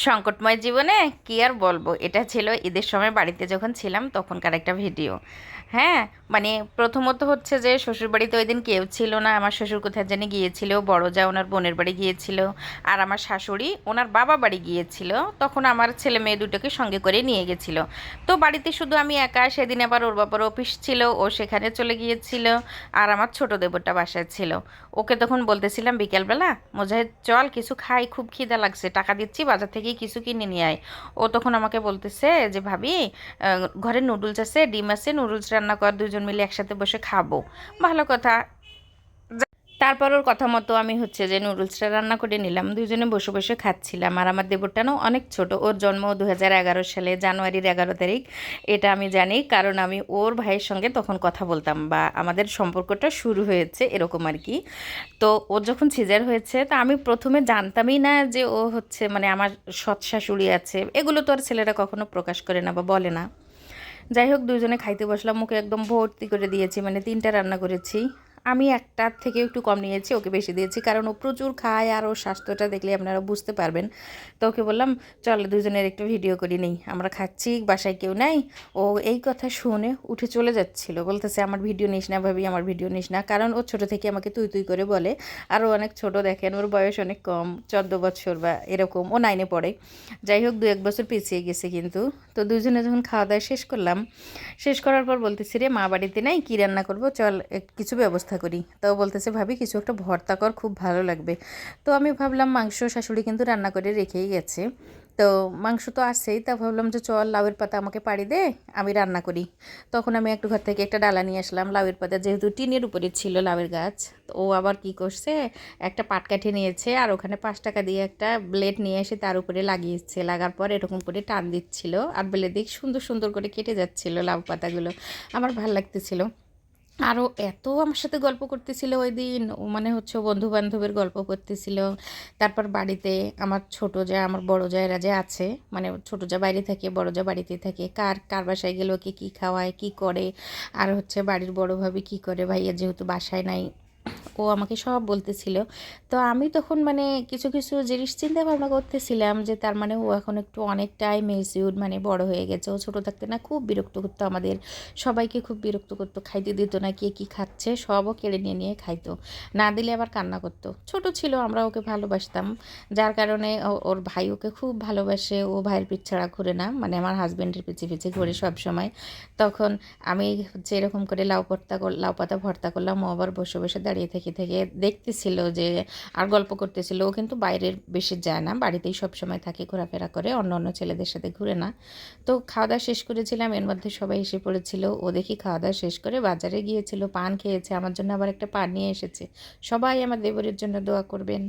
সংকটময় জীবনে কি আর বলবো, এটা ছিল ঈদের সময় বাড়িতে যখন ছিলাম তখনকার একটা ভিডিও। হ্যাঁ, মানে প্রথমত হচ্ছে যে শ্বশুরবাড়িতে ওই দিন কেউ ছিল না। আমার শ্বশুর কোথায় জানি গিয়েছিল, বড় যা ওনার বোনের বাড়ি গিয়েছিল, আর আমার শাশুড়ি ওনার বাবা বাড়ি গিয়েছিল। তখন আমার ছেলে মেয়ে দুটোকে সঙ্গে করে নিয়ে গেছিল। তো বাড়িতে শুধু আমি একা। সেদিন আবার ওর বাবার অফিস ছিল, ও সেখানে চলে গিয়েছিল। আর আমার ছোট দেবরটা বাসায় ছিল। ওকে তখন বলতেছিলাম বিকেলবেলা, মুজাহিদ চল কিছু খাই, খুব খিদা লাগছে, টাকা দিচ্ছি, বাজার থেকে কিছু কিনে নিয়ে আয়। ও তখন আমাকে বলতেছে যে ভাবি, ঘরে নুডলস আছে, ডিম আছে, নুডলস রান্না কর, দুজন মিলে একসাথে বসে খাবো। ভালো কথা। তারপর ওর কথা মতো আমি হচ্ছে যে নুডলসটা রান্না করে নিলাম, দুজনে বসে বসে খাচ্ছিলাম। আর আমার দেবরটা না অনেক ছোট, ওর জন্ম 2011 সালে জানুয়ারির 11 তারিখ। এটা আমি জানি, কারণ আমি ওর ভাইয়ের সঙ্গে তখন কথা বলতাম, বা আমাদের সম্পর্কটা শুরু হয়েছে এরকম আর কি। তো ওর যখন সিজার হয়েছে, তা আমি প্রথমে জানতামই না যে ও হচ্ছে মানে আমার সৎ শাশুড়ি আছে। এগুলো তো আর ছেলেরা কখনো প্রকাশ করে না বা বলে না। যাই হোক, দুজনে খাইতে বসলাম, মুখে একদম ভর্তি করে দিয়েছি, মানে 3টা রান্না করেছি। আমি একটার থেকে একটু কম নিয়েছি, ওকে বেশি দিয়েছি, কারণ ও প্রচুর খায় আর ওর স্বাস্থ্যটা দেখলে আপনারা বুঝতে পারবেন। তো ওকে বললাম চল দুজনের একটু ভিডিও করি নেই, আমরা খাচ্ছি, বাসায় কেউ নাই। ও এই কথা শুনে উঠে চলে যাচ্ছিল, বলতেছে আমার ভিডিও নিস না ভাবি, আমার ভিডিও নিস না, কারণ ও ছোটো থেকে আমাকে তুই তুই করে বলে। আর ও অনেক ছোট, দেখেন ওর বয়স অনেক কম, 14 বছর বা এরকম, ও 9-এ পড়ে। যাই হোক, 2-1 বছর পিছিয়ে গেছে কিন্তু। তো দুজনে যখন খাওয়া দাওয়া শেষ করলাম, শেষ করার পর বলতেছি রে মা বাড়িতে নাই, কী রান্না করব, চল কিছু ব্যবস্থা করি। তো বলতেছে ভাবি কিছু একটা ভর্তা কর, খুব ভালো লাগবে। তো আমি ভাবলাম মাংস শাশুড়ি কিন্তু রান্না করে রেখেই গেছে, তো মাংস তো আছেই, তা ভাবলাম যে চল লাউয়ের পাতা আমাকে পাড়ি দে, আমি রান্না করি। তখন আমি একটু ঘর থেকে একটা ডালা নিয়ে আসলাম, লাউয়ের পাতা যেহেতু টিনের উপরে ছিল লাউয়ের গাছ। তো ও আবার কি করছে, একটা পাটকাঠি নিয়েছে আর ওখানে 5 টাকা দিয়ে একটা ব্লেড নিয়ে এসে তার উপরে লাগিয়েছে, লাগার পর এরকম করে টান দিচ্ছিল আর ব্লেড দিয়ে সুন্দর সুন্দর করে কেটে যাচ্ছিল লাউ পাতাগুলো। আমার ভাল লাগতেছিল। আরও এত আমার সাথে গল্প করতেছিল ওই দিন, ও মানে হচ্ছে বন্ধু বান্ধবের গল্প করতেছিল। তারপর বাড়িতে আমার ছোট যা, আমার বড় যা, এরা যে আছে, মানে ছোট যা বাইরে থাকে, বড় যা বাড়িতে থাকে, কার কার বাসায় গেলে ওকে কী খাওয়ায়, কী করে। আর হচ্ছে বাড়ির বড় ভাবি কী করে, ভাইয়া যেহেতু বাসায় নাই, ও আমাকে সব বলতেছিল। তো আমি তখন মানে কিছু কিছু জিনিস চিন্তা ভাবনা করতেছিলাম যে তার মানে ও এখন একটু অনেকটাই মেচিউর, মানে বড় হয়ে গেছে। ও ছোটো থাকতে না খুব বিরক্ত করতো আমাদের সবাইকে, খুব বিরক্ত করতো, খাইতে দিত না, কে কী খাচ্ছে সবও কেড়ে নিয়ে নিয়ে খাইতো, না দিলে আবার কান্না করতো। ছোট ছিল, আমরা ওকে ভালোবাসতাম, যার কারণে ওর ভাই ওকে খুব ভালোবাসে। ও ভাইয়ের পিঠ ছাড়া ঘুরে না, মানে আমার হাজব্যান্ডের পিছে পিছে ঘুরে সব সময়। তখন আমি হচ্ছে এরকম করে লাউ পাতা ভর্তা করলাম, ও আবার বসে বসে দাঁড়িয়ে থেকে থেকে দেখতেছিল যে, আর গল্প করতেছিল। ও কিন্তু বাইরের বেশি যায় না, বাড়িতেই সব সময় থাকে, ঘোরাফেরা করে, অন্য অন্য ছেলেদের সাথে ঘুরে না। তো খাওয়া দাওয়া শেষ করেছিলাম, এর মধ্যে সবাই এসে পড়েছিল। ও দেখি খাওয়া দাওয়া শেষ করে বাজারে গিয়েছিল, পান খেয়েছে, আমার জন্য আবার একটা পান নিয়ে এসেছে। সবাই আমার দেবরের জন্য দোয়া করবেন।